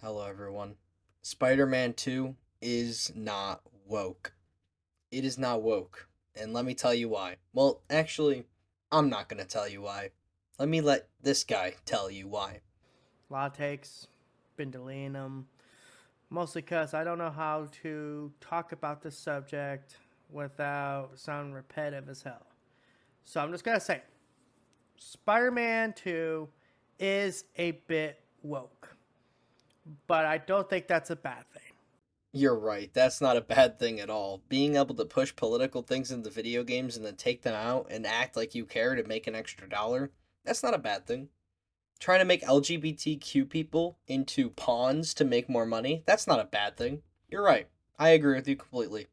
Hello, everyone. Spider-Man 2 is not woke. It is not woke. And let me tell you why. Well, actually, I'm not going to tell you why. Let this guy tell you why. A lot of takes, been deleting them, mostly because I don't know how to talk about this subject without sounding repetitive as hell. So I'm just going to say Spider Man 2 is a bit woke, but I don't think that's a bad thing. You're right. That's not a bad thing at all. Being able to push political things into video games and then take them out and act like you care to make an extra dollar, that's not a bad thing. Trying to make LGBTQ people into pawns to make more money, that's not a bad thing. You're right. I agree with you completely.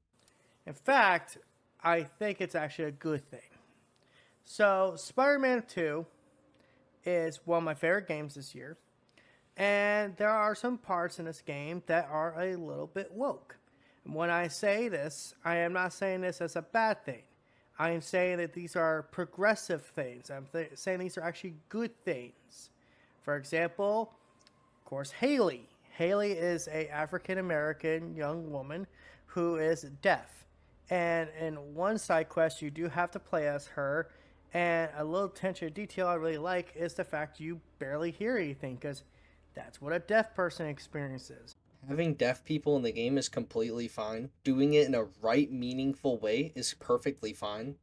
In fact, I think it's actually a good thing. So, Spider Man 2 is one of my favorite games this year. And there are some parts in this game that are a little bit woke. And when I say this, I am not saying this as a bad thing. I am saying that these are progressive things. Saying these are actually good things. For example, of course, Haley. Haley is a African American young woman who is deaf. And in one side quest, you do have to play as her. And a little attention to detail I really like is the fact you barely hear anything because that's what a deaf person experiences. Having deaf people in the game is completely fine. Doing it in a right, meaningful way is perfectly fine.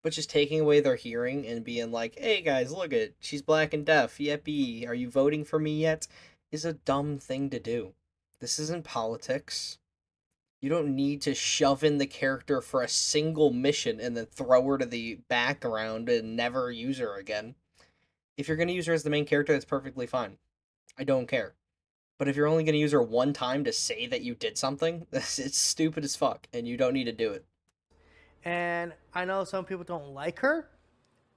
But just taking away their hearing and being like, hey guys, look at it. She's black and deaf. Yippee. Are you voting for me yet? Is a dumb thing to do. This isn't politics. You don't need to shove in the character for a single mission and then throw her to the background and never use her again. If you're going to use her as the main character, that's perfectly fine. I don't care. But if you're only going to use her one time to say that you did something, it's stupid as fuck, and you don't need to do it. And I know some people don't like her.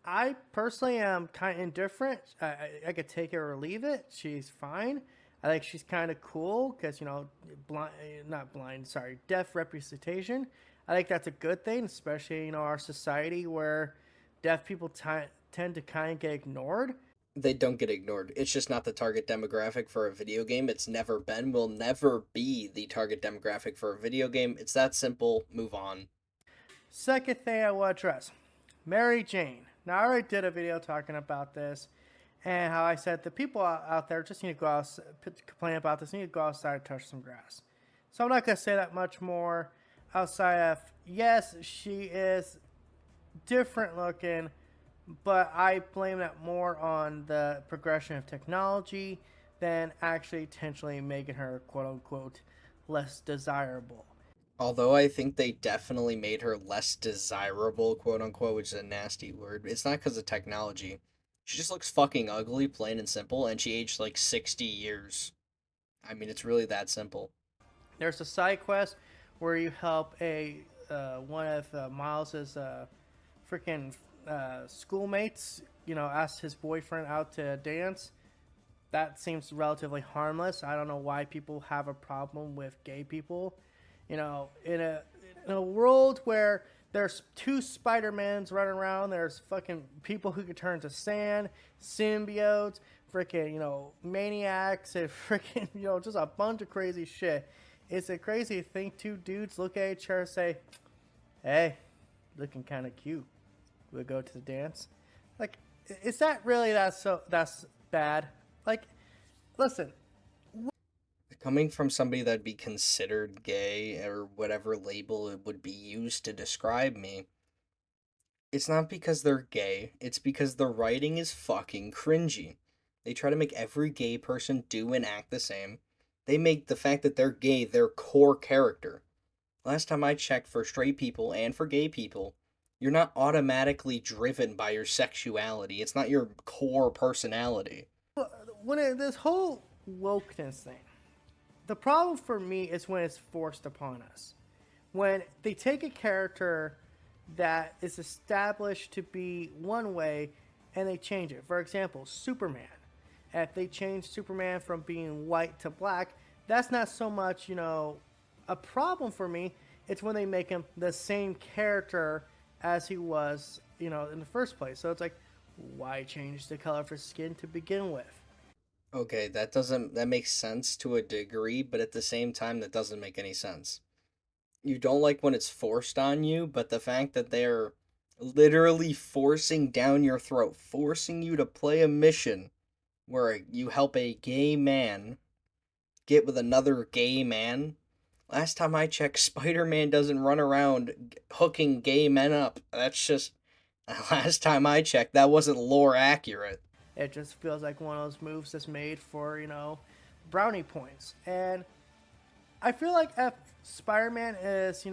I personally am kind of indifferent. I could take it or leave it. She's fine. I think she's kind of cool because, blind, not blind, sorry, deaf representation. I think that's a good thing, especially, our society where deaf people tend to kind of get ignored. They don't get ignored. It's just not the target demographic for a video game. It's never been, will never be the target demographic for a video game. It's that simple. Move on. Second thing I want to address Mary Jane. Now, I already did a video talking about this and how I said the people out there just need to go out, complain about this, need to go outside and touch some grass. So I'm not going to say that much more outside of, yes, she is different looking, but I blame that more on the progression of technology than actually intentionally making her quote unquote less desirable. Although I think they definitely made her less desirable, quote unquote, which is a nasty word, it's not because of technology. She just looks fucking ugly, plain and simple, and she aged like 60 years. I mean, it's really that simple. There's a side quest where you help a one of Miles's freaking schoolmates, ask his boyfriend out to dance. That seems relatively harmless. I don't know why people have a problem with gay people. In a world where there's two Spider-Mans running around, there's fucking people who can turn to sand, symbiotes, freaking, maniacs, and freaking, just a bunch of crazy shit. It's a crazy thing two dudes look at each other and say, hey, looking kind of cute. We'll go to the dance. Like, is that really that's bad? Like, listen, Coming from somebody that'd be considered gay or whatever label it would be used to describe me, it's not because they're gay, it's because the writing is fucking cringy. They try to make every gay person do and act the same. They make the fact that they're gay their core character. Last time I checked, for straight people and for gay people, you're not automatically driven by your sexuality. It's not your core personality. this whole wokeness thing, the problem for me is when it's forced upon us. When they take a character that is established to be one way and they change it. For example, Superman. If they change Superman from being white to black, that's not so much, a problem for me. It's when they make him the same character as he was, in the first place. So it's like, why change the color of his skin to begin with? Okay, that makes sense to a degree, but at the same time that doesn't make any sense. You don't like when it's forced on you, but the fact that they're literally forcing down your throat, forcing you to play a mission where you help a gay man get with another gay man. Last time I checked, Spider Man doesn't run around hooking gay men up. That's just. Last time I checked, that wasn't lore accurate. It just feels like one of those moves that's made for, brownie points. And I feel like if Spider-Man is,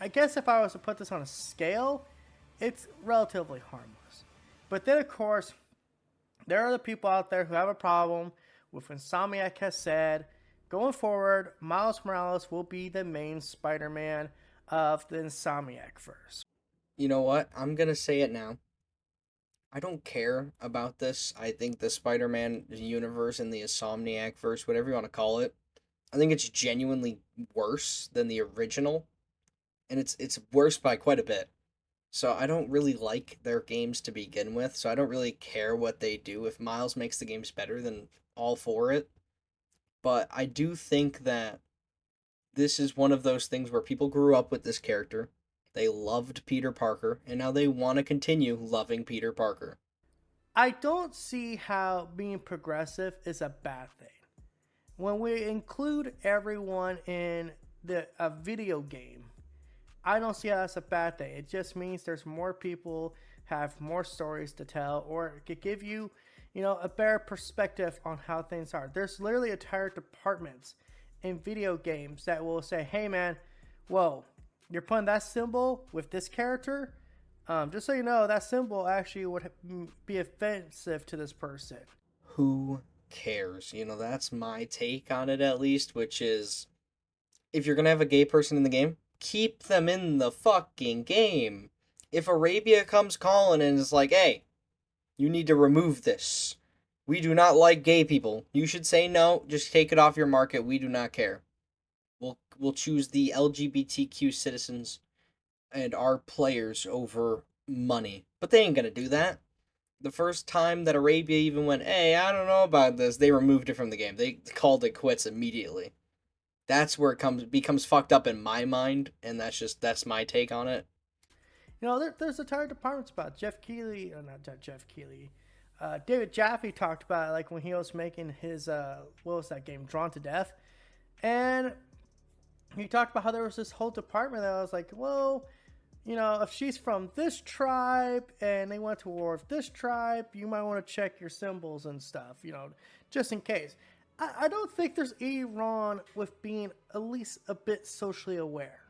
I guess if I was to put this on a scale, it's relatively harmless. But then, of course, there are the people out there who have a problem with Insomniac has said, going forward, Miles Morales will be the main Spider-Man of the Insomniac verse. You know what? I'm gonna say it now. I don't care about this. I think the Spider Man universe and the Insomniac verse, whatever you want to call it, I think it's genuinely worse than the original. And it's worse by quite a bit. So I don't really like their games to begin with, so I don't really care what they do. If Miles makes the games better, then all for it. But I do think that this is one of those things where people grew up with this character. They loved Peter Parker, and now they want to continue loving Peter Parker. I don't see how being progressive is a bad thing. When we include everyone in a video game, I don't see how that's a bad thing. It just means there's more people have more stories to tell, or it could give you, a better perspective on how things are. There's literally entire departments in video games that will say, "Hey, man, whoa, you're putting that symbol with this character. Just so you know, that symbol actually would be offensive to this person." Who cares? That's my take on it at least, which is if you're gonna have a gay person in the game, keep them in the fucking game. If Arabia comes calling and is like, hey, you need to remove this. We do not like gay people. You should say no, just take it off your market. We do not care. We'll choose the LGBTQ citizens and our players over money. But they ain't gonna do that. The first time that Arabia even went, hey, I don't know about this, they removed it from the game. They called it quits immediately. That's where it becomes fucked up in my mind, and that's my take on it. There's entire departments about Jeff Keighley, not Jeff Keighley. David Jaffe talked about it, like when he was making his what was that game, Drawn to Death, and he talked about how there was this whole department that was like, well, if she's from this tribe and they went to war with this tribe, you might want to check your symbols and stuff, just in case. I don't think there's any wrong with being at least a bit socially aware.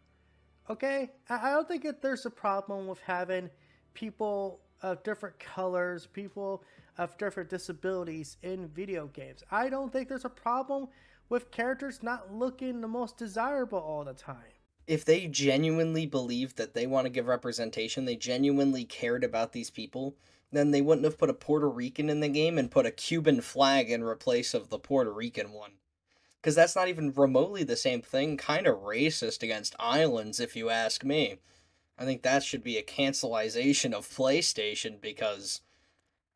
Okay? I don't think that there's a problem with having people of different colors, people of different disabilities in video games. I don't think there's a problem with characters not looking the most desirable all the time. If they genuinely believed that they want to give representation, they genuinely cared about these people, then they wouldn't have put a Puerto Rican in the game and put a Cuban flag in replace of the Puerto Rican one. Because that's not even remotely the same thing. Kind of racist against islands, if you ask me. I think that should be a cancelization of PlayStation because,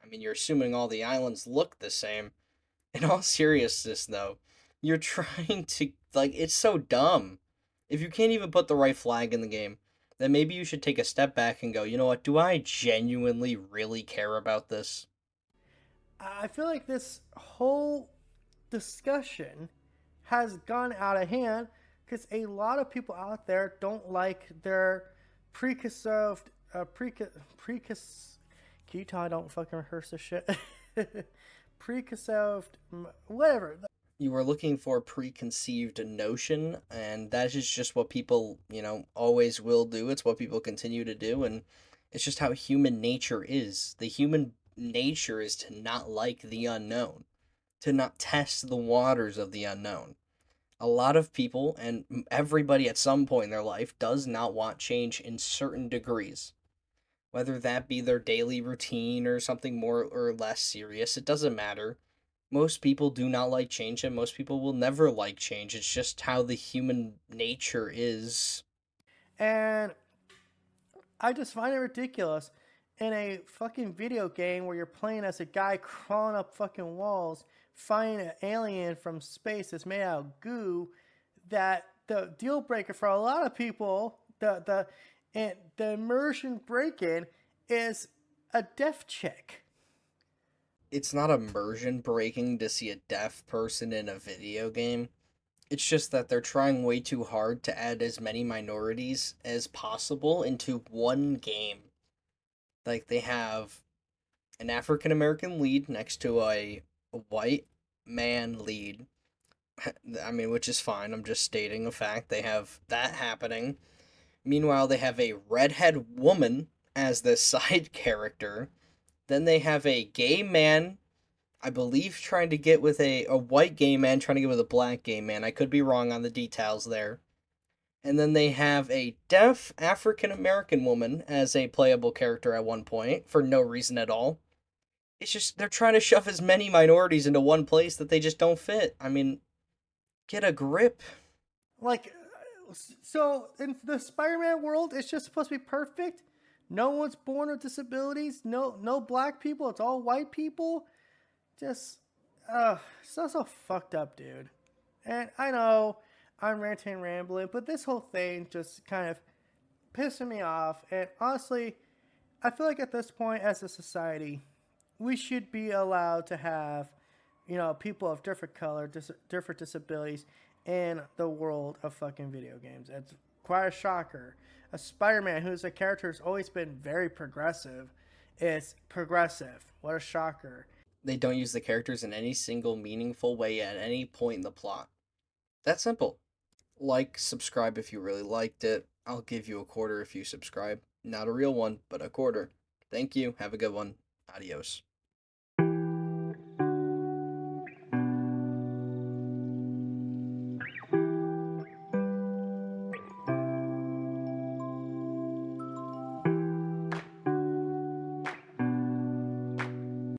I mean, you're assuming all the islands look the same. In all seriousness, though, you're trying to, like, it's so dumb. If you can't even put the right flag in the game, then maybe you should take a step back and go, you know what, do I genuinely really care about this? I feel like this whole discussion has gone out of hand because a lot of people out there don't like their preconceived can you tell I don't fucking rehearse this shit? Preconceived, whatever. You were looking for a preconceived notion, and that is just what people, always will do. It's what people continue to do, and it's just how human nature is. The human nature is to not like the unknown, to not test the waters of the unknown. A lot of people, and everybody at some point in their life, does not want change in certain degrees. Whether that be their daily routine or something more or less serious, it doesn't matter. Most people do not like change, and most people will never like change. It's just how the human nature is. And I just find it ridiculous in a fucking video game where you're playing as a guy crawling up fucking walls, fighting an alien from space that's made out of goo, that the deal breaker for a lot of people, the immersion break in is a deaf chick. It's not immersion breaking to see a deaf person in a video game. It's just that they're trying way too hard to add as many minorities as possible into one game. Like they have an African American lead next to a white man lead. I mean, which is fine. I'm just stating a fact. They have that happening. Meanwhile, they have a redhead woman as the side character. Then they have a gay man, I believe, trying to get with a white gay man trying to get with a black gay man. I could be wrong on the details there. And then they have a deaf African American woman as a playable character at one point for no reason at all. It's just they're trying to shove as many minorities into one place that they just don't fit. I mean, get a grip. Like, so in the Spider-Man world, it's just supposed to be perfect. No one's born with disabilities. No black people. It's all white people. Just, so fucked up, dude. And I know I'm ranting and rambling, but this whole thing just kind of pissing me off. And honestly, I feel like at this point, as a society, we should be allowed to have, people of different color, different disabilities in the world of fucking video games. It's quite a shocker. A Spider-Man, who's a character who's always been very progressive, is progressive. What a shocker. They don't use the characters in any single meaningful way at any point in the plot. That's simple. Like, subscribe if you really liked it. I'll give you a quarter if you subscribe. Not a real one, but a quarter. Thank you. Have a good one. Adios.